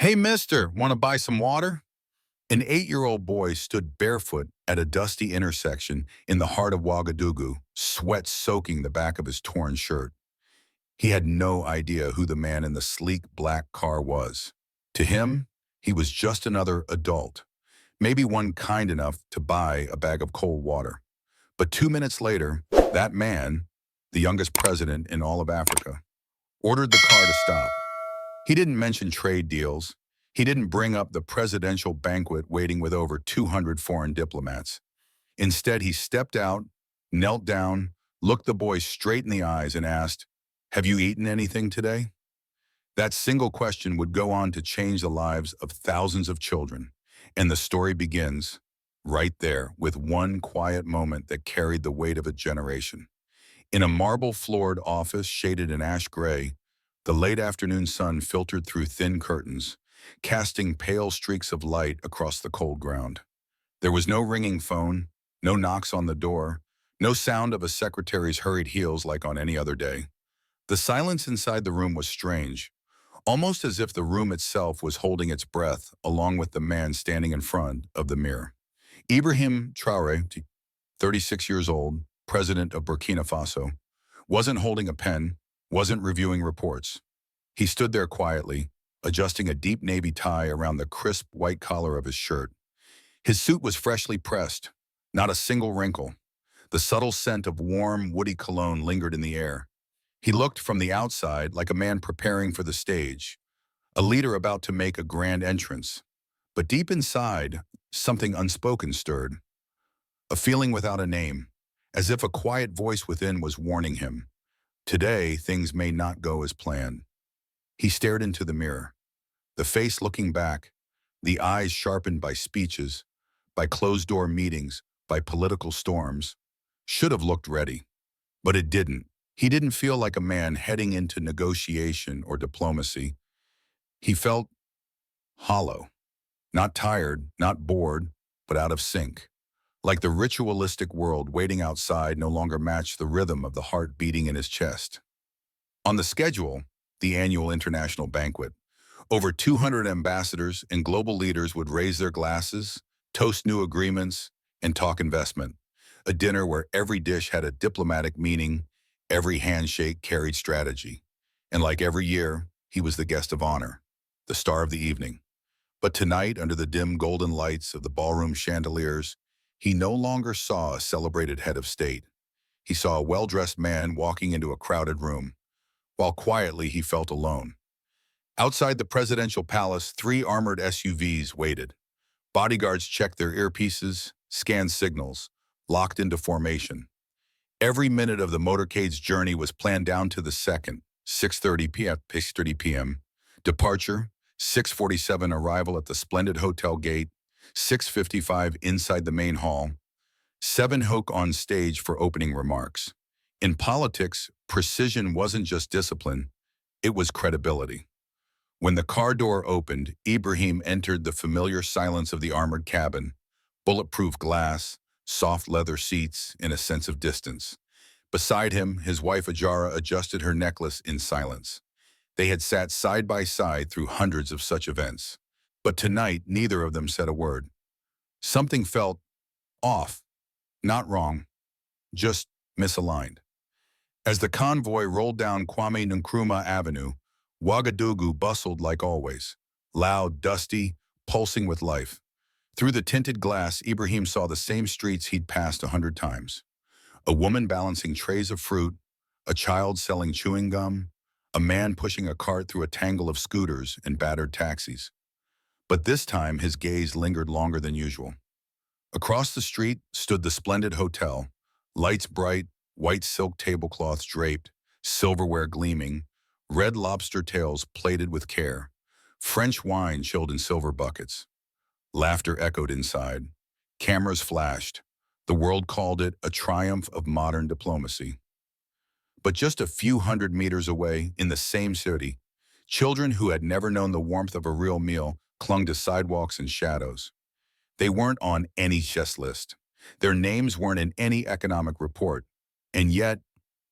Hey, mister, want to buy some water? An 8-year-old boy stood barefoot at a dusty intersection in the heart of Ouagadougou, sweat soaking the back of his torn shirt. He had no idea who the man in the sleek black car was. To him, he was just another adult, maybe one kind enough to buy a bag of cold water. But 2 minutes later, that man, the youngest president in all of Africa, ordered the car to stop. He didn't mention trade deals. He didn't bring up the presidential banquet waiting with over 200 foreign diplomats. Instead, he stepped out, knelt down, looked the boy straight in the eyes and asked, "Have you eaten anything today?" That single question would go on to change the lives of thousands of children. And the story begins right there with one quiet moment that carried the weight of a generation. In a marble-floored office shaded in ash gray, the late afternoon sun filtered through thin curtains, casting pale streaks of light across the cold ground. There was no ringing phone, no knocks on the door, no sound of a secretary's hurried heels like on any other day. The silence inside the room was strange, almost as if the room itself was holding its breath along with the man standing in front of the mirror. Ibrahim Traoré, 36 years old, president of Burkina Faso, wasn't holding a pen, wasn't reviewing reports. He stood there quietly, adjusting a deep navy tie around the crisp white collar of his shirt. His suit was freshly pressed, not a single wrinkle. The subtle scent of warm, woody cologne lingered in the air. He looked from the outside like a man preparing for the stage, a leader about to make a grand entrance. But deep inside, something unspoken stirred, a feeling without a name, as if a quiet voice within was warning him. Today, things may not go as planned. He stared into the mirror, the face looking back, the eyes sharpened by speeches, by closed-door meetings, by political storms. Should have looked ready, but it didn't. He didn't feel like a man heading into negotiation or diplomacy. He felt hollow, not tired, not bored, but out of sync. Like the ritualistic world waiting outside no longer matched the rhythm of the heart beating in his chest. On the schedule, the annual international banquet, over 200 ambassadors and global leaders would raise their glasses, toast new agreements, and talk investment. A dinner where every dish had a diplomatic meaning, every handshake carried strategy. And like every year, he was the guest of honor, the star of the evening. But tonight, under the dim golden lights of the ballroom chandeliers, he no longer saw a celebrated head of state. He saw a well-dressed man walking into a crowded room, while quietly he felt alone. Outside the presidential palace, 3 armored SUVs waited. Bodyguards checked their earpieces, scanned signals, locked into formation. Every minute of the motorcade's journey was planned down to the second, 6:30 p.m. Departure, 6:47 arrival at the splendid hotel gate, 6:55 inside the main hall, 7 hook on stage for opening remarks. In politics, precision wasn't just discipline, it was credibility. When the car door opened, Ibrahim entered the familiar silence of the armored cabin, bulletproof glass, soft leather seats, and a sense of distance. Beside him, his wife Ajara adjusted her necklace in silence. They had sat side by side through hundreds of such events. But tonight, neither of them said a word. Something felt off, not wrong, just misaligned. As the convoy rolled down Kwame Nkrumah Avenue, Ouagadougou bustled like always, loud, dusty, pulsing with life. Through the tinted glass, Ibrahim saw the same streets he'd passed 100 times. A woman balancing trays of fruit, a child selling chewing gum, a man pushing a cart through a tangle of scooters and battered taxis. But this time, his gaze lingered longer than usual. Across the street stood the splendid hotel, lights bright, white silk tablecloths draped, silverware gleaming, red lobster tails plated with care, French wine chilled in silver buckets. Laughter echoed inside. Cameras flashed. The world called it a triumph of modern diplomacy. But just a few hundred meters away, in the same city, children who had never known the warmth of a real meal clung to sidewalks and shadows. They weren't on any chess list. Their names weren't in any economic report. And yet,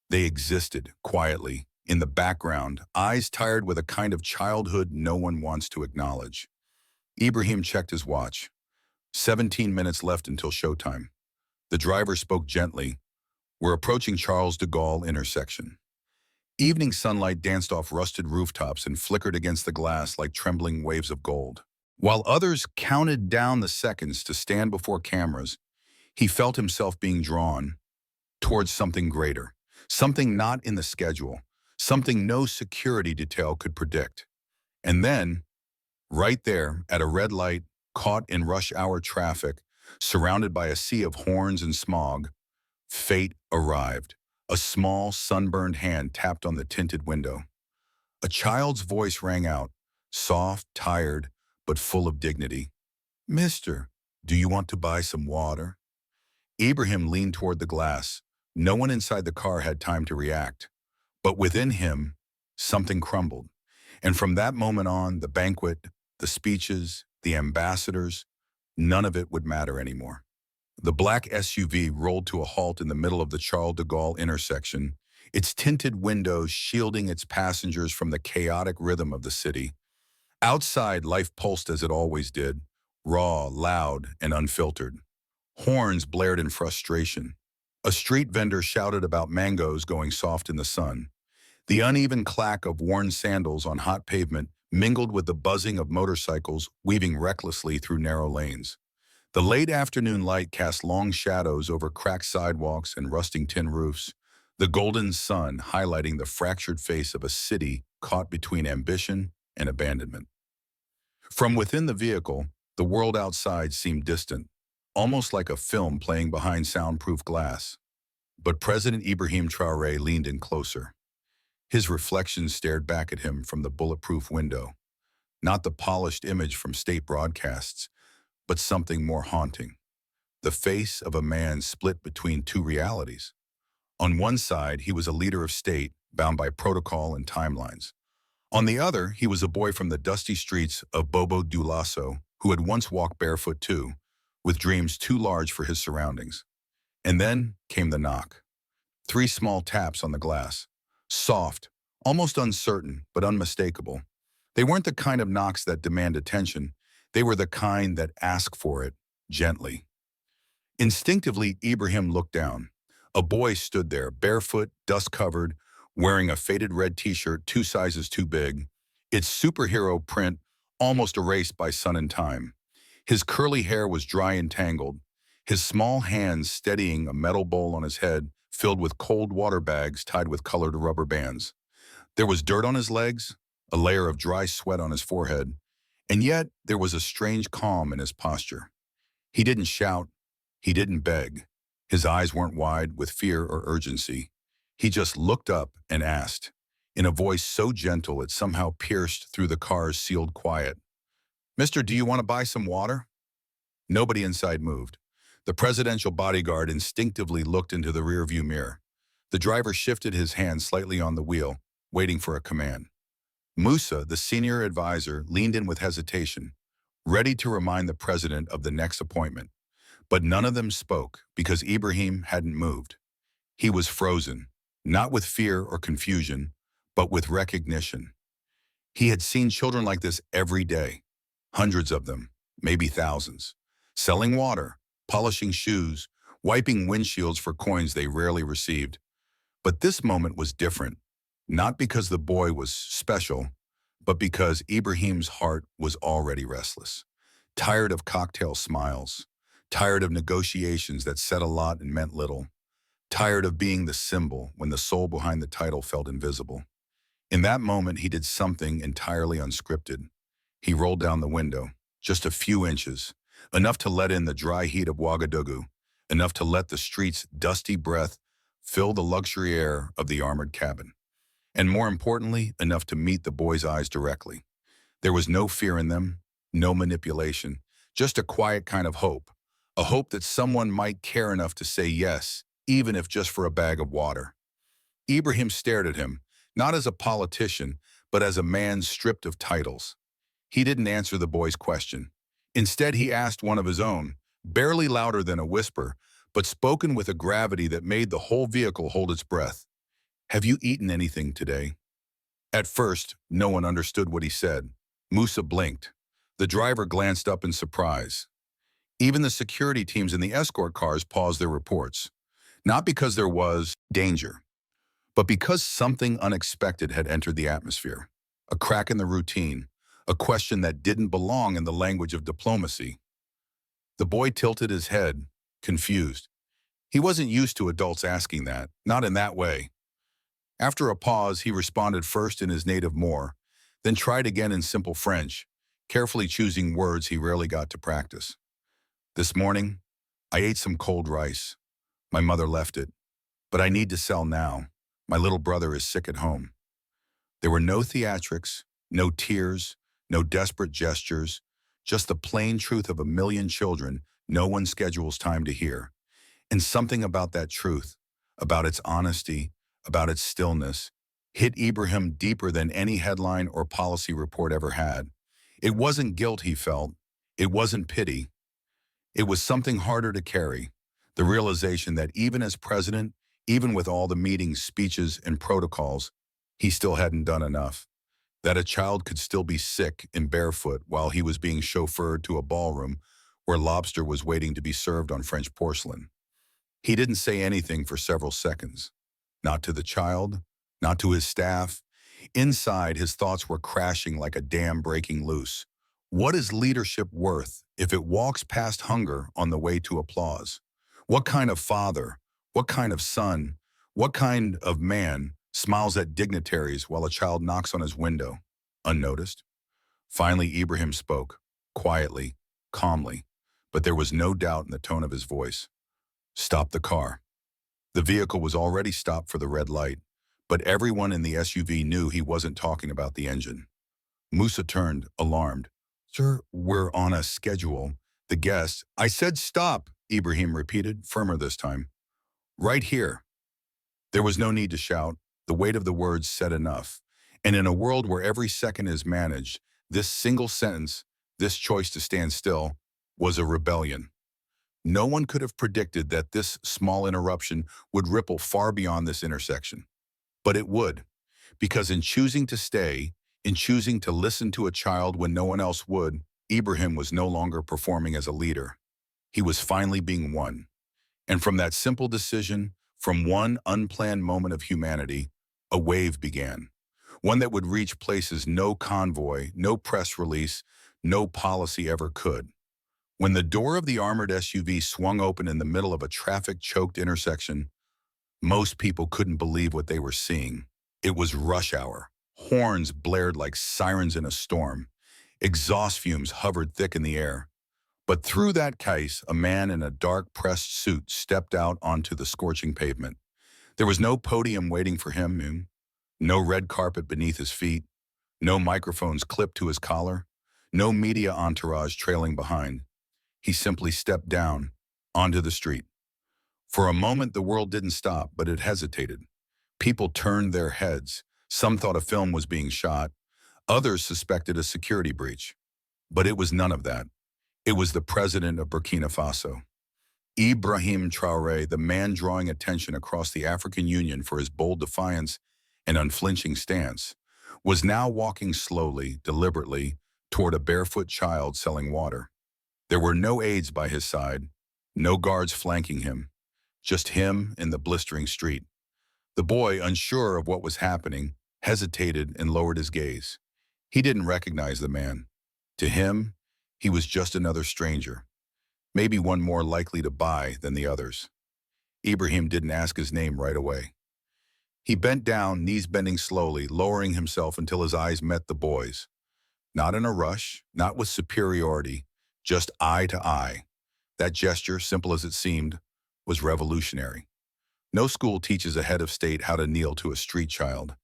they existed quietly, in the background, eyes tired with a kind of childhood no one wants to acknowledge. Ibrahim checked his watch. 17 minutes left until showtime. The driver spoke gently. We're approaching Charles de Gaulle intersection. Evening sunlight danced off rusted rooftops and flickered against the glass like trembling waves of gold. While others counted down the seconds to stand before cameras, he felt himself being drawn towards something greater, something not in the schedule, something no security detail could predict. And then, right there, at a red light, caught in rush hour traffic, surrounded by a sea of horns and smog, fate arrived. A small, sunburned hand tapped on the tinted window. A child's voice rang out, soft, tired, but full of dignity. Mister, do you want to buy some water? Ibrahim leaned toward the glass. No one inside the car had time to react. But within him, something crumbled. And from that moment on, the banquet, the speeches, the ambassadors, none of it would matter anymore. The black SUV rolled to a halt in the middle of the Charles de Gaulle intersection, its tinted windows shielding its passengers from the chaotic rhythm of the city. Outside, life pulsed as it always did, raw, loud, and unfiltered. Horns blared in frustration. A street vendor shouted about mangoes going soft in the sun. The uneven clack of worn sandals on hot pavement mingled with the buzzing of motorcycles weaving recklessly through narrow lanes. The late afternoon light cast long shadows over cracked sidewalks and rusting tin roofs, the golden sun highlighting the fractured face of a city caught between ambition and abandonment. From within the vehicle, the world outside seemed distant, almost like a film playing behind soundproof glass. But President Ibrahim Traoré leaned in closer. His reflection stared back at him from the bulletproof window, not the polished image from state broadcasts, but something more haunting. The face of a man split between two realities. On one side, he was a leader of state, bound by protocol and timelines. On the other, he was a boy from the dusty streets of Bobo Dioulasso, who had once walked barefoot too, with dreams too large for his surroundings. And then came the knock. 3 small taps on the glass. Soft, almost uncertain, but unmistakable. They weren't the kind of knocks that demand attention. They were the kind that ask for it, gently. Instinctively, Ibrahim looked down. A boy stood there, barefoot, dust-covered, wearing a faded red t-shirt 2 sizes too big, its superhero print almost erased by sun and time. His curly hair was dry and tangled, his small hands steadying a metal bowl on his head filled with cold water bags tied with colored rubber bands. There was dirt on his legs, a layer of dry sweat on his forehead, and yet there was a strange calm in his posture. He didn't shout, he didn't beg. His eyes weren't wide with fear or urgency. He just looked up and asked, in a voice so gentle it somehow pierced through the car's sealed quiet, "Mister, do you want to buy some water?" Nobody inside moved. The presidential bodyguard instinctively looked into the rearview mirror. The driver shifted his hand slightly on the wheel, waiting for a command. Musa, the senior advisor, leaned in with hesitation, ready to remind the president of the next appointment. But none of them spoke because Ibrahim hadn't moved. He was frozen, not with fear or confusion, but with recognition. He had seen children like this every day, hundreds of them, maybe thousands, selling water, polishing shoes, wiping windshields for coins they rarely received. But this moment was different, not because the boy was special, but because Ibrahim's heart was already restless, tired of cocktail smiles, tired of negotiations that said a lot and meant little, tired of being the symbol when the soul behind the title felt invisible. In that moment, he did something entirely unscripted. He rolled down the window, just a few inches, enough to let in the dry heat of Ouagadougou, enough to let the street's dusty breath fill the luxury air of the armored cabin, and more importantly, enough to meet the boy's eyes directly. There was no fear in them, no manipulation, just a quiet kind of hope, a hope that someone might care enough to say yes, even if just for a bag of water. Ibrahim stared at him, not as a politician, but as a man stripped of titles. He didn't answer the boy's question. Instead, he asked one of his own, barely louder than a whisper, but spoken with a gravity that made the whole vehicle hold its breath. "Have you eaten anything today?" At first, no one understood what he said. Musa blinked. The driver glanced up in surprise. Even the security teams in the escort cars paused their reports. Not because there was danger, but because something unexpected had entered the atmosphere. A crack in the routine, a question that didn't belong in the language of diplomacy. The boy tilted his head, confused. He wasn't used to adults asking that, not in that way. After a pause, he responded first in his native Moor, then tried again in simple French, carefully choosing words he rarely got to practice. "This morning, I ate some cold rice. My mother left it, but I need to sell now. My little brother is sick at home." There were no theatrics, no tears, no desperate gestures, just the plain truth of a million children no one schedules time to hear. And something about that truth, about its honesty, about its stillness, hit Ibrahim deeper than any headline or policy report ever had. It wasn't guilt he felt. It wasn't pity. It was something harder to carry, the realization that even as president, even with all the meetings, speeches, and protocols, he still hadn't done enough. That a child could still be sick and barefoot while he was being chauffeured to a ballroom where lobster was waiting to be served on French porcelain. He didn't say anything for several seconds. Not to the child, not to his staff. Inside, his thoughts were crashing like a dam breaking loose. What is leadership worth if it walks past hunger on the way to applause? What kind of father, what kind of son, what kind of man smiles at dignitaries while a child knocks on his window, unnoticed? Finally, Ibrahim spoke, quietly, calmly, but there was no doubt in the tone of his voice. "Stop the car." The vehicle was already stopped for the red light, but everyone in the SUV knew he wasn't talking about the engine. Musa turned, alarmed. "Sir, we're on a schedule." The guest, "I said stop," Ibrahim repeated, firmer this time. "Right here." There was no need to shout. The weight of the words said enough. And in a world where every second is managed, this single sentence, this choice to stand still, was a rebellion. No one could have predicted that this small interruption would ripple far beyond this intersection. But it would, because in choosing to stay, in choosing to listen to a child when no one else would, Ibrahim was no longer performing as a leader. He was finally being one. And from that simple decision, from one unplanned moment of humanity, a wave began. One that would reach places no convoy, no press release, no policy ever could. When the door of the armored SUV swung open in the middle of a traffic-choked intersection, most people couldn't believe what they were seeing. It was rush hour. Horns blared like sirens in a storm. Exhaust fumes hovered thick in the air. But through that case, a man in a dark pressed suit stepped out onto the scorching pavement. There was no podium waiting for him, no red carpet beneath his feet, no microphones clipped to his collar, no media entourage trailing behind. He simply stepped down onto the street. For a moment, the world didn't stop, but it hesitated. People turned their heads. Some thought a film was being shot. Others suspected a security breach. But it was none of that. It was the president of Burkina Faso. Ibrahim Traoré, the man drawing attention across the African Union for his bold defiance and unflinching stance, was now walking slowly, deliberately, toward a barefoot child selling water. There were no aides by his side, no guards flanking him, just him in the blistering street. The boy, unsure of what was happening, hesitated and lowered his gaze. He didn't recognize the man. To him, he was just another stranger, maybe one more likely to buy than the others. Ibrahim didn't ask his name right away. He bent down, knees bending slowly, lowering himself until his eyes met the boy's. Not in a rush, not with superiority, just eye to eye. That gesture, simple as it seemed, was revolutionary. No school teaches a head of state how to kneel to a street child.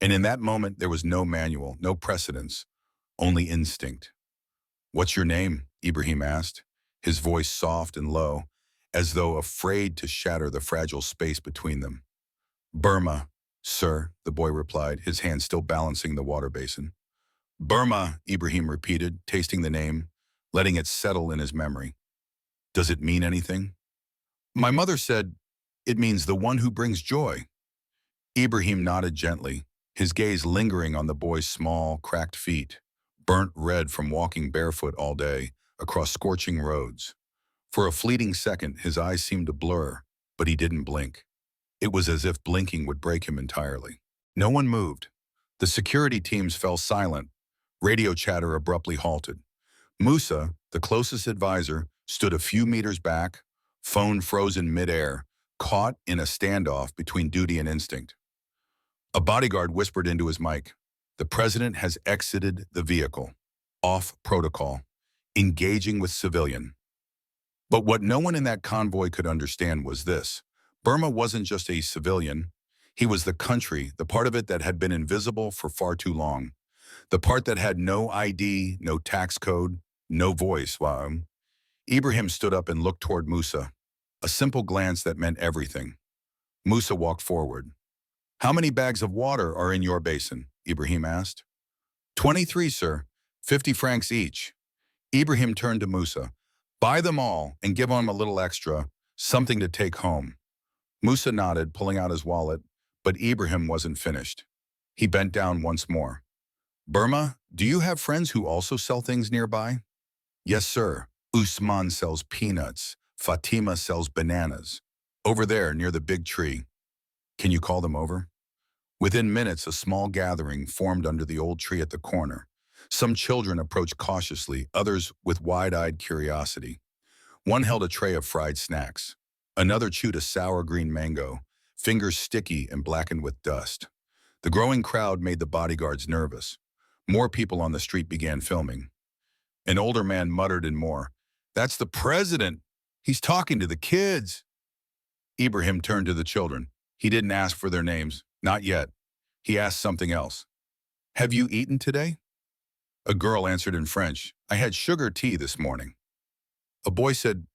And in that moment, there was no manual, no precedence, only instinct. "What's your name?" Ibrahim asked, his voice soft and low, as though afraid to shatter the fragile space between them. "Burma, sir," the boy replied, his hand still balancing the water basin. "Burma," Ibrahim repeated, tasting the name, letting it settle in his memory. "Does it mean anything?" "My mother said, it means the one who brings joy." Ibrahim nodded gently, his gaze lingering on the boy's small, cracked feet, burnt red from walking barefoot all day across scorching roads. For a fleeting second, his eyes seemed to blur, but he didn't blink. It was as if blinking would break him entirely. No one moved. The security teams fell silent. Radio chatter abruptly halted. Musa, the closest advisor, stood a few meters back, phone frozen midair, caught in a standoff between duty and instinct. A bodyguard whispered into his mic, "The president has exited the vehicle. Off protocol. Engaging with civilian." But what no one in that convoy could understand was this. Burma wasn't just a civilian. He was the country, the part of it that had been invisible for far too long. The part that had no ID, no tax code, no voice. Wow. Ibrahim stood up and looked toward Musa. A simple glance that meant everything. Musa walked forward. "How many bags of water are in your basin?" Ibrahim asked. 23, sir. 50 francs each." Ibrahim turned to Musa. "Buy them all and give him a little extra, something to take home." Musa nodded, pulling out his wallet, but Ibrahim wasn't finished. He bent down once more. "Burma, do you have friends who also sell things nearby?" "Yes, sir. Usman sells peanuts. Fatima sells bananas. Over there, near the big tree." "Can you call them over?" Within minutes, a small gathering formed under the old tree at the corner. Some children approached cautiously, others with wide-eyed curiosity. One held a tray of fried snacks. Another chewed a sour green mango, fingers sticky and blackened with dust. The growing crowd made the bodyguards nervous. More people on the street began filming. An older man muttered in more, "That's the president. He's talking to the kids." Ibrahim turned to the children. He didn't ask for their names. Not yet. He asked something else. "Have you eaten today?" A girl answered in French, "I had sugar tea this morning." A boy said,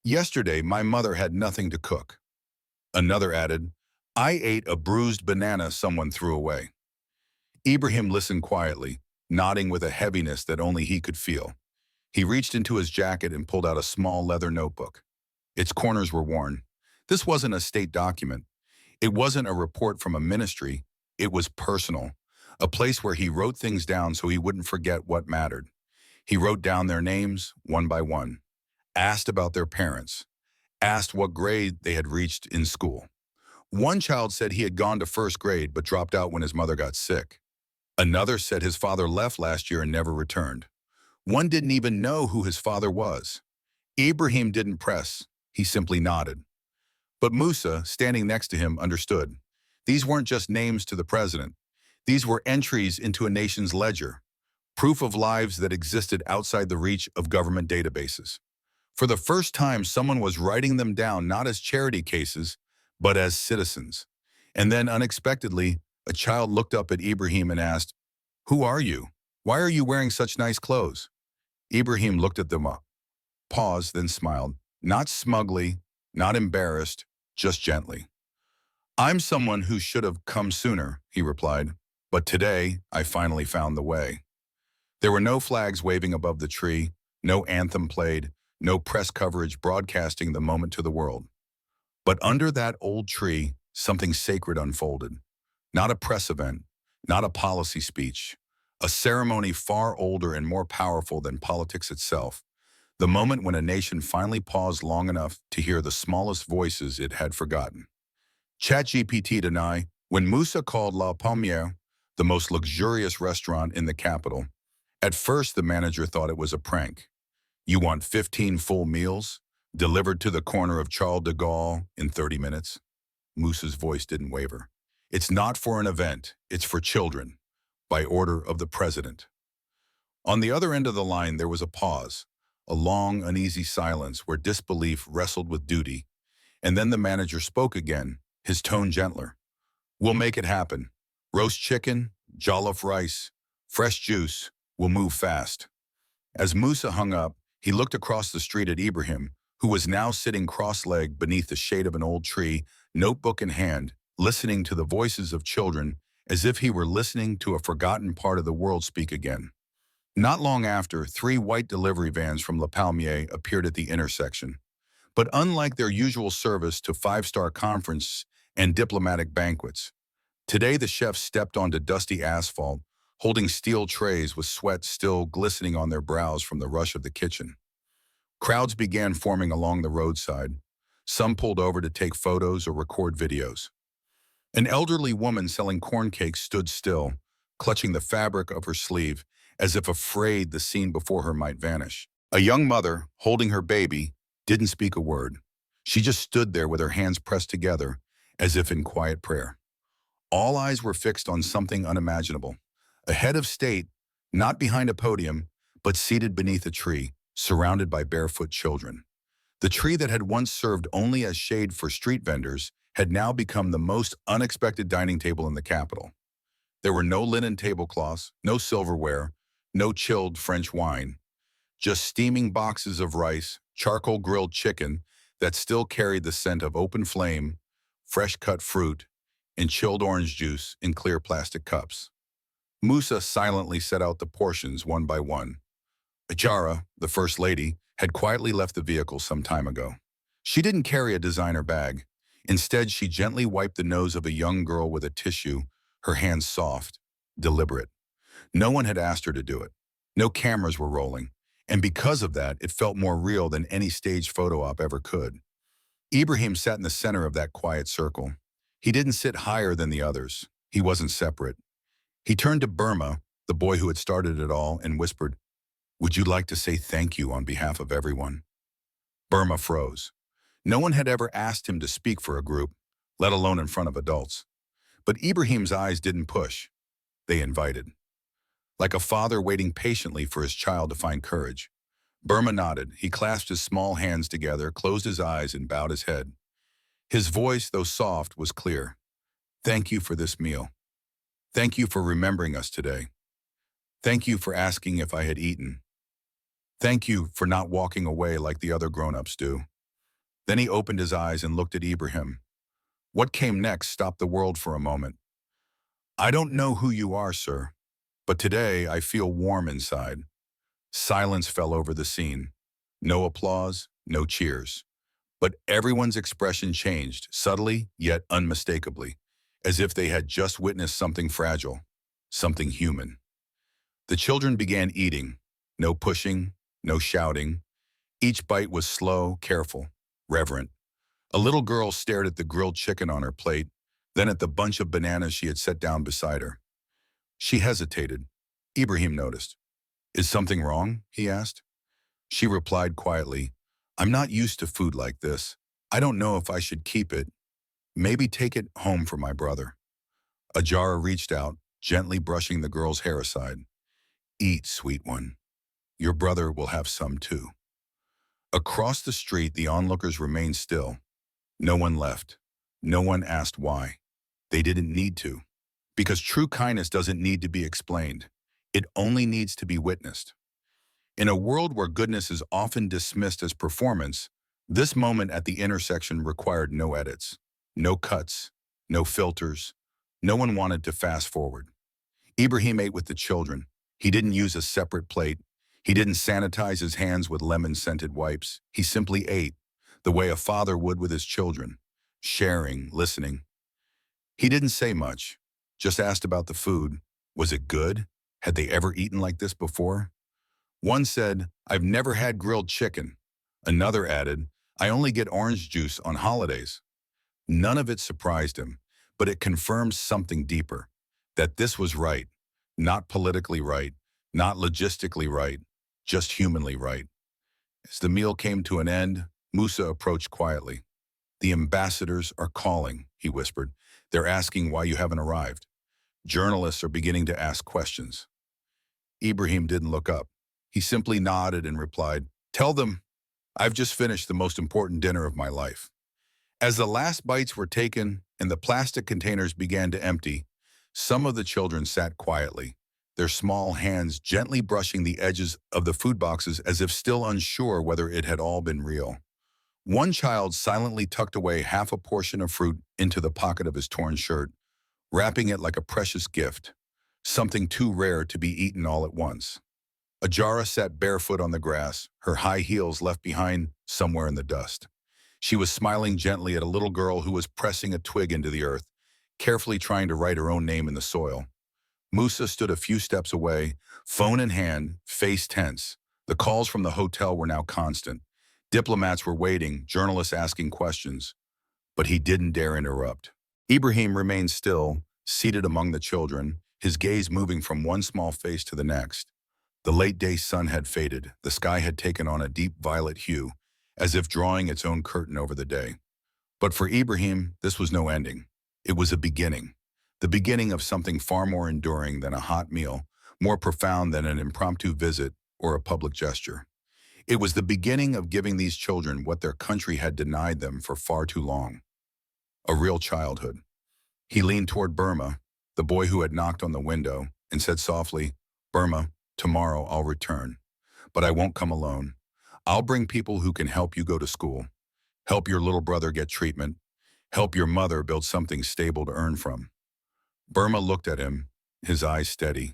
"Yesterday my mother had nothing to cook." Another added, "I ate a bruised banana someone threw away." Ibrahim listened quietly, nodding with a heaviness that only he could feel. He reached into his jacket and pulled out a small leather notebook. Its corners were worn. This wasn't a state document. It wasn't a report from a ministry. It was personal, a place where he wrote things down so he wouldn't forget what mattered. He wrote down their names, one by one, asked about their parents, asked what grade they had reached in school. One child said he had gone to first grade but dropped out when his mother got sick. Another said his father left last year and never returned. One didn't even know who his father was. Ibrahim didn't press. He simply nodded. But Musa, standing next to him, understood. These weren't just names to the president. These were entries into a nation's ledger, proof of lives that existed outside the reach of government databases. For the first time, someone was writing them down not as charity cases, but as citizens. And then, unexpectedly, a child looked up at Ibrahim and asked, "Who are you? Why are you wearing such nice clothes?" Ibrahim looked at them up, paused, then smiled, not smugly, not embarrassed, just gently. "I'm someone who should have come sooner," he replied, "but today I finally found the way." There were no flags waving above the tree, no anthem played, no press coverage broadcasting the moment to the world. But under that old tree, something sacred unfolded. Not a press event, not a policy speech, a ceremony far older and more powerful than politics itself. The moment when a nation finally paused long enough to hear the smallest voices it had forgotten. ChatGPT deny, when Musa called La Palmière the most luxurious restaurant in the capital, at first the manager thought it was a prank. "You want 15 full meals, delivered to the corner of Charles de Gaulle in 30 minutes? Musa's voice didn't waver. "It's not for an event, it's for children, by order of the president." On the other end of the line there was a pause, a long, uneasy silence where disbelief wrestled with duty, and then the manager spoke again, his tone gentler. "We'll make it happen. Roast chicken, jollof rice, fresh juice. We'll move fast." As Musa hung up, he looked across the street at Ibrahim, who was now sitting cross-legged beneath the shade of an old tree, notebook in hand, listening to the voices of children as if he were listening to a forgotten part of the world speak again. Not long after, 3 white delivery vans from La Palmière appeared at the intersection. But unlike their usual service to five-star conference and diplomatic banquets, Today, the chef stepped onto dusty asphalt, holding steel trays with sweat still glistening on their brows from the rush of the kitchen. Crowds began forming along the roadside. Some pulled over to take photos or record videos. An elderly woman selling corn cakes stood still, clutching the fabric of her sleeve, as if afraid the scene before her might vanish. A young mother, holding her baby, didn't speak a word. She just stood there with her hands pressed together, as if in quiet prayer. All eyes were fixed on something unimaginable. A head of state, not behind a podium, but seated beneath a tree, surrounded by barefoot children. The tree that had once served only as shade for street vendors had now become the most unexpected dining table in the capital. There were no linen tablecloths, no silverware, no chilled French wine, just steaming boxes of rice, charcoal grilled chicken that still carried the scent of open flame, fresh cut fruit, and chilled orange juice in clear plastic cups. Musa silently set out the portions one by one. Ajara, the first lady, had quietly left the vehicle some time ago. She didn't carry a designer bag. Instead, she gently wiped the nose of a young girl with a tissue, her hands soft, deliberate. No one had asked her to do it. No cameras were rolling. And because of that, it felt more real than any staged photo op ever could. Ibrahim sat in the center of that quiet circle. He didn't sit higher than the others. He wasn't separate. He turned to Burma, the boy who had started it all, and whispered, "Would you like to say thank you on behalf of everyone?" Burma froze. No one had ever asked him to speak for a group, let alone in front of adults. But Ibrahim's eyes didn't push. They invited. Like a father waiting patiently for his child to find courage. Burma nodded. He clasped his small hands together, closed his eyes, and bowed his head. His voice, though soft, was clear. "Thank you for this meal. Thank you for remembering us today. Thank you for asking if I had eaten. Thank you for not walking away like the other grown-ups do." Then he opened his eyes and looked at Ibrahim. What came next stopped the world for a moment. "I don't know who you are, sir, but today I feel warm inside." Silence fell over the scene. No applause, no cheers. But everyone's expression changed, subtly yet unmistakably, as if they had just witnessed something fragile, something human. The children began eating. No pushing, no shouting. Each bite was slow, careful, reverent. A little girl stared at the grilled chicken on her plate, then at the bunch of bananas she had set down beside her. She hesitated. Ibrahim noticed. "Is something wrong?" he asked. She replied quietly, "I'm not used to food like this. I don't know if I should keep it. Maybe take it home for my brother." Ajara reached out, gently brushing the girl's hair aside. "Eat, sweet one. Your brother will have some too." Across the street, the onlookers remained still. No one left. No one asked why. They didn't need to. Because true kindness doesn't need to be explained. It only needs to be witnessed. In a world where goodness is often dismissed as performance, this moment at the intersection required no edits, no cuts, no filters. No one wanted to fast forward. Ibrahim ate with the children. He didn't use a separate plate. He didn't sanitize his hands with lemon-scented wipes. He simply ate, the way a father would with his children, sharing, listening. He didn't say much, just asked about the food. Was it good? Had they ever eaten like this before? One said, "I've never had grilled chicken." Another added, "I only get orange juice on holidays." None of it surprised him, but it confirmed something deeper, that this was right, not politically right, not logistically right, just humanly right. As the meal came to an end, Musa approached quietly. "The ambassadors are calling," he whispered. "They're asking why you haven't arrived. Journalists are beginning to ask questions." Ibrahim didn't look up. He simply nodded and replied, "Tell them I've just finished the most important dinner of my life." As the last bites were taken and the plastic containers began to empty, some of the children sat quietly, their small hands gently brushing the edges of the food boxes as if still unsure whether it had all been real. One child silently tucked away half a portion of fruit into the pocket of his torn shirt, wrapping it like a precious gift, something too rare to be eaten all at once. Ajara sat barefoot on the grass, her high heels left behind somewhere in the dust. She was smiling gently at a little girl who was pressing a twig into the earth, carefully trying to write her own name in the soil. Musa stood a few steps away, phone in hand, face tense. The calls from the hotel were now constant. Diplomats were waiting, journalists asking questions, but he didn't dare interrupt. Ibrahim remained still, seated among the children, his gaze moving from one small face to the next. The late-day sun had faded. The sky had taken on a deep violet hue, as if drawing its own curtain over the day. But for Ibrahim, this was no ending. It was a beginning. The beginning of something far more enduring than a hot meal, more profound than an impromptu visit or a public gesture. It was the beginning of giving these children what their country had denied them for far too long. A real childhood. He leaned toward Burma, the boy who had knocked on the window, and said softly, "Burma, tomorrow I'll return. But I won't come alone. I'll bring people who can help you go to school, help your little brother get treatment, help your mother build something stable to earn from." Burma looked at him, his eyes steady.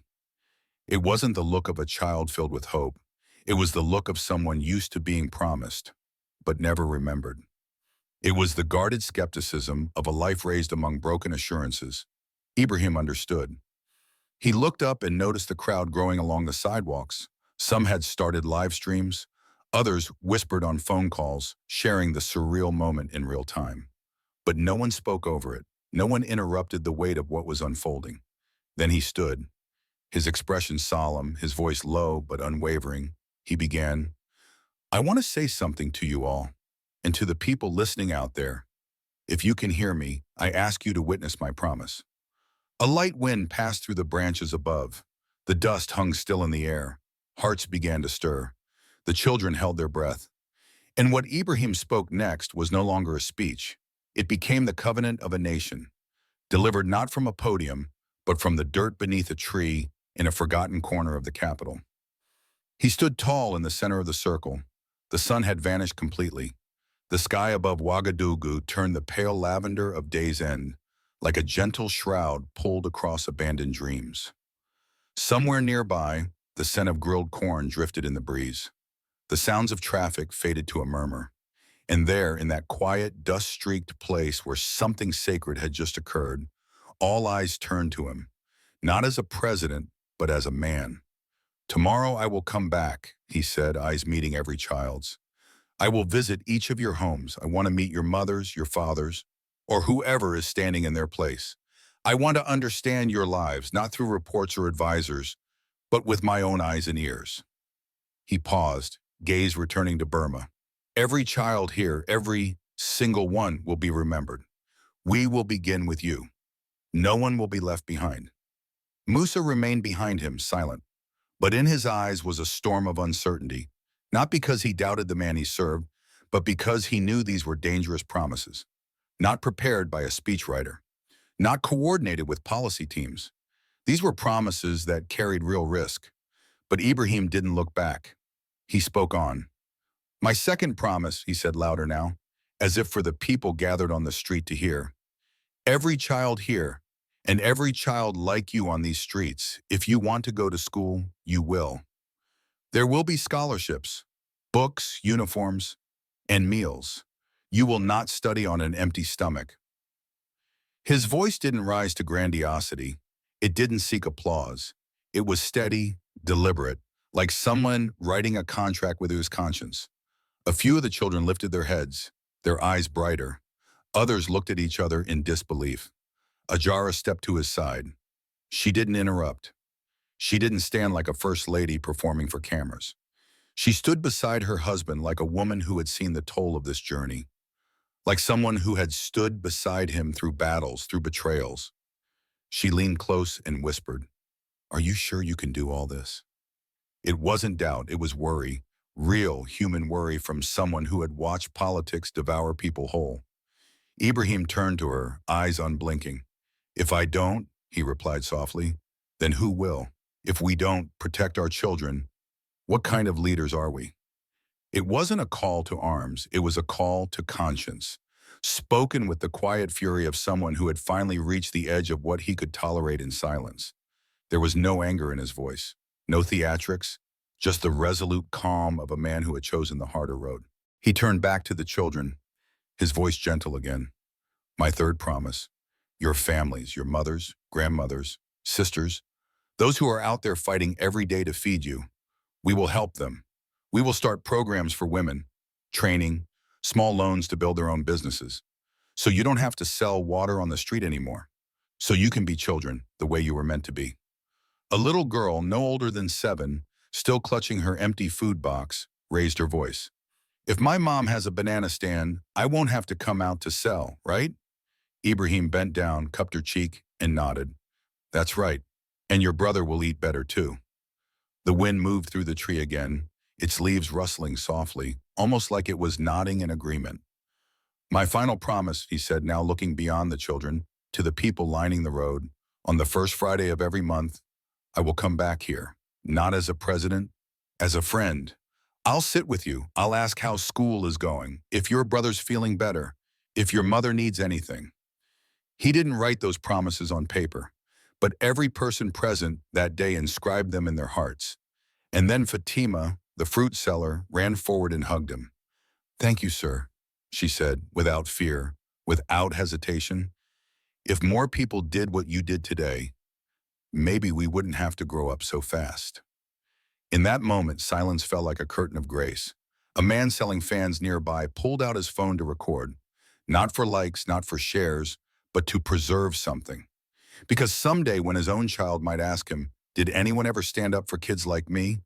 It wasn't the look of a child filled with hope. It was the look of someone used to being promised, but never remembered. It was the guarded skepticism of a life raised among broken assurances. Ibrahim understood. He looked up and noticed the crowd growing along the sidewalks. Some had started live streams. Others whispered on phone calls, sharing the surreal moment in real time. But no one spoke over it. No one interrupted the weight of what was unfolding. Then he stood, his expression solemn, his voice low but unwavering. He began, "I want to say something to you all, and to the people listening out there. If you can hear me, I ask you to witness my promise." A light wind passed through the branches above. The dust hung still in the air. Hearts began to stir. The children held their breath. And what Ibrahim spoke next was no longer a speech. It became the covenant of a nation, delivered not from a podium, but from the dirt beneath a tree in a forgotten corner of the capital. He stood tall in the center of the circle. The sun had vanished completely. The sky above Ouagadougou turned the pale lavender of day's end, like a gentle shroud pulled across abandoned dreams. Somewhere nearby, the scent of grilled corn drifted in the breeze. The sounds of traffic faded to a murmur. And there, in that quiet, dust-streaked place where something sacred had just occurred, all eyes turned to him, not as a president, but as a man. "Tomorrow I will come back," he said, eyes meeting every child's. "I will visit each of your homes. I want to meet your mothers, your fathers, or whoever is standing in their place. I want to understand your lives, not through reports or advisors, but with my own eyes and ears." He paused, gaze returning to Burma. "Every child here, every single one, will be remembered. We will begin with you. No one will be left behind." Musa remained behind him, silent. But in his eyes was a storm of uncertainty, not because he doubted the man he served, but because he knew these were dangerous promises, not prepared by a speechwriter, not coordinated with policy teams. These were promises that carried real risk. But Ibrahim didn't look back. He spoke on. "My second promise," he said louder now, as if for the people gathered on the street to hear. "Every child here, and every child like you on these streets, if you want to go to school, you will. There will be scholarships, books, uniforms, and meals. You will not study on an empty stomach." His voice didn't rise to grandiosity. It didn't seek applause. It was steady, deliberate, like someone writing a contract with his conscience. A few of the children lifted their heads, their eyes brighter. Others looked at each other in disbelief. Ajara stepped to his side. She didn't interrupt. She didn't stand like a first lady performing for cameras. She stood beside her husband like a woman who had seen the toll of this journey, like someone who had stood beside him through battles, through betrayals. She leaned close and whispered, "Are you sure you can do all this?" It wasn't doubt, it was worry, real human worry from someone who had watched politics devour people whole. Ibrahim turned to her, eyes unblinking. "If I don't," he replied softly, "then who will? If we don't protect our children, what kind of leaders are we?" It wasn't a call to arms, it was a call to conscience, spoken with the quiet fury of someone who had finally reached the edge of what he could tolerate in silence. There was no anger in his voice, no theatrics, just the resolute calm of a man who had chosen the harder road. He turned back to the children, his voice gentle again. "My third promise. Your families, your mothers, grandmothers, sisters, those who are out there fighting every day to feed you. We will help them. We will start programs for women, training, small loans to build their own businesses. So you don't have to sell water on the street anymore. So you can be children the way you were meant to be. A little girl, no older than 7, still clutching her empty food box, raised her voice. If my mom has a banana stand, I won't have to come out to sell, right? Ibrahim bent down, cupped her cheek, and nodded. That's right. And your brother will eat better too. The wind moved through the tree again, its leaves rustling softly, almost like it was nodding in agreement. My final promise, he said, now looking beyond the children, to the people lining the road, on the first Friday of every month, I will come back here, not as a president, as a friend. I'll sit with you. I'll ask how school is going, if your brother's feeling better, if your mother needs anything. He didn't write those promises on paper, but every person present that day inscribed them in their hearts. And then Fatima, the fruit seller, ran forward and hugged him. Thank you, sir, she said, without fear, without hesitation. If more people did what you did today, maybe we wouldn't have to grow up so fast. In that moment, silence fell like a curtain of grace. A man selling fans nearby pulled out his phone to record, not for likes, not for shares, but to preserve something. Because someday when his own child might ask him, did anyone ever stand up for kids like me?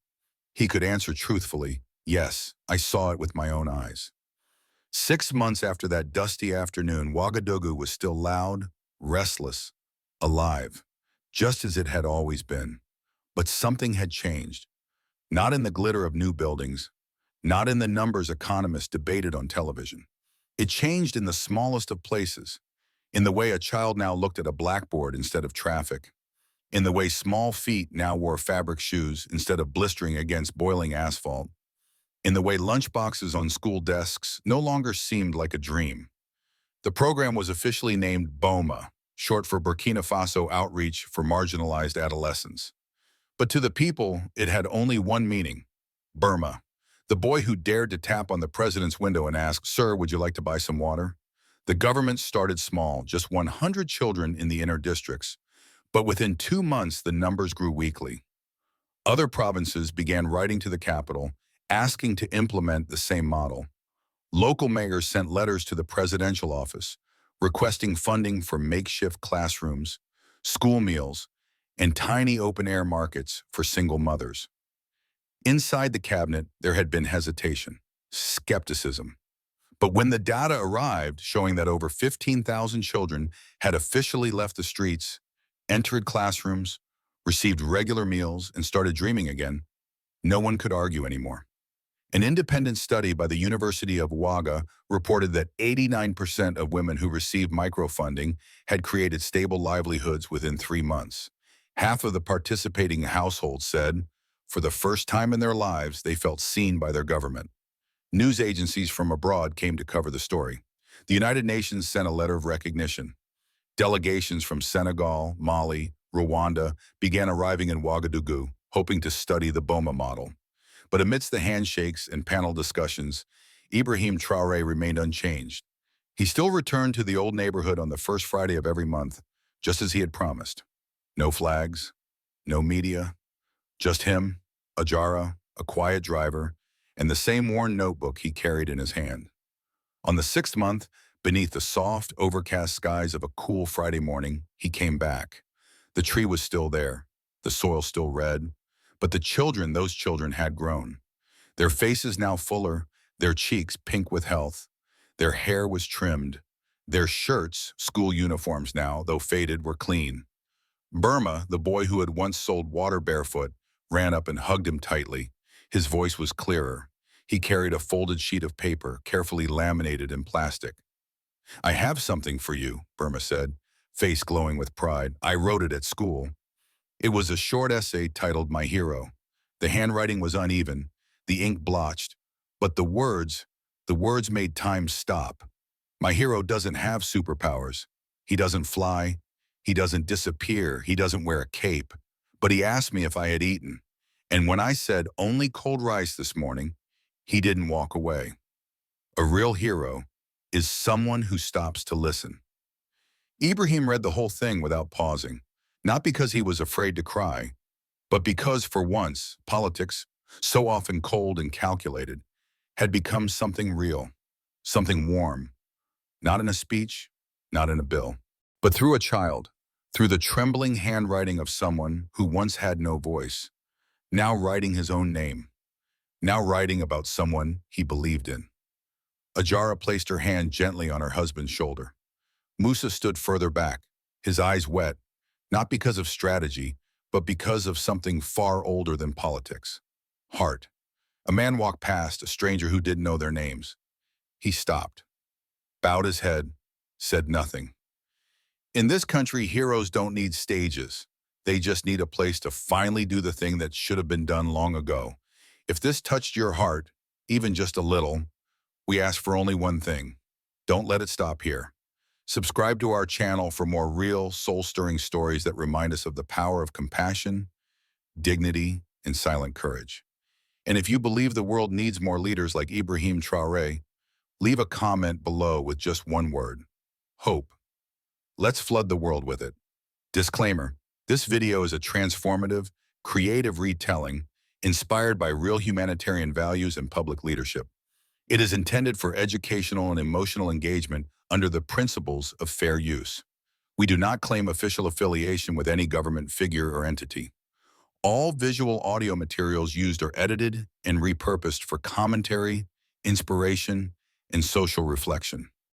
He could answer truthfully, yes, I saw it with my own eyes. 6 months after that dusty afternoon, Ouagadougou was still loud, restless, alive, just as it had always been. But something had changed. Not in the glitter of new buildings, not in the numbers economists debated on television. It changed in the smallest of places, in the way a child now looked at a blackboard instead of traffic, in the way small feet now wore fabric shoes instead of blistering against boiling asphalt, in the way lunchboxes on school desks no longer seemed like a dream. The program was officially named BOMA, short for Burkina Faso Outreach for Marginalized Adolescents. But to the people, it had only one meaning: Burma. The boy who dared to tap on the president's window and ask, "Sir, would you like to buy some water?" The government started small, just 100 children in the inner districts. But within 2 months, the numbers grew weekly. Other provinces began writing to the capital, asking to implement the same model. Local mayors sent letters to the presidential office, requesting funding for makeshift classrooms, school meals, and tiny open-air markets for single mothers. Inside the cabinet, there had been hesitation, skepticism. But when the data arrived showing that over 15,000 children had officially left the streets, entered classrooms, received regular meals, and started dreaming again, no one could argue anymore. An independent study by the University of Ouaga reported that 89% of women who received microfunding had created stable livelihoods within 3 months. Half of the participating households said, for the first time in their lives, they felt seen by their government. News agencies from abroad came to cover the story. The United Nations sent a letter of recognition. Delegations from Senegal, Mali, Rwanda began arriving in Ouagadougou, hoping to study the BOMA model. But amidst the handshakes and panel discussions, Ibrahim Traoré remained unchanged. He still returned to the old neighborhood on the first Friday of every month, just as he had promised. No flags, no media, just him, a jara, a quiet driver, and the same worn notebook he carried in his hand. On the 6th month, beneath the soft, overcast skies of a cool Friday morning, he came back. The tree was still there, the soil still red, but those children had grown. Their faces now fuller, their cheeks pink with health. Their hair was trimmed. Their shirts, school uniforms now, though faded, were clean. Burma, the boy who had once sold water barefoot, ran up and hugged him tightly. His voice was clearer. He carried a folded sheet of paper, carefully laminated in plastic. I have something for you, Burma said, face glowing with pride. I wrote it at school. It was a short essay titled My Hero. The handwriting was uneven, the ink blotched, but the words made time stop. My hero doesn't have superpowers. He doesn't fly. He doesn't disappear. He doesn't wear a cape. But he asked me if I had eaten. And when I said only cold rice this morning, he didn't walk away. A real hero is someone who stops to listen. Ibrahim read the whole thing without pausing, not because he was afraid to cry, but because, for once, politics, so often cold and calculated, had become something real, something warm, not in a speech, not in a bill, but through a child, through the trembling handwriting of someone who once had no voice, now writing his own name, now writing about someone he believed in. Ajara placed her hand gently on her husband's shoulder. Musa stood further back, his eyes wet, not because of strategy, but because of something far older than politics. Heart. A man walked past, a stranger who didn't know their names. He stopped, bowed his head, said nothing. In this country, heroes don't need stages. They just need a place to finally do the thing that should have been done long ago. If this touched your heart, even just a little, we ask for only one thing. Don't let it stop here. Subscribe to our channel for more real, soul-stirring stories that remind us of the power of compassion, dignity, and silent courage. And if you believe the world needs more leaders like Ibrahim Traoré, leave a comment below with just one word: hope. Let's flood the world with it. Disclaimer: this video is a transformative, creative retelling inspired by real humanitarian values and public leadership. It is intended for educational and emotional engagement under the principles of fair use. We do not claim official affiliation with any government figure or entity. All visual audio materials used are edited and repurposed for commentary, inspiration, and social reflection.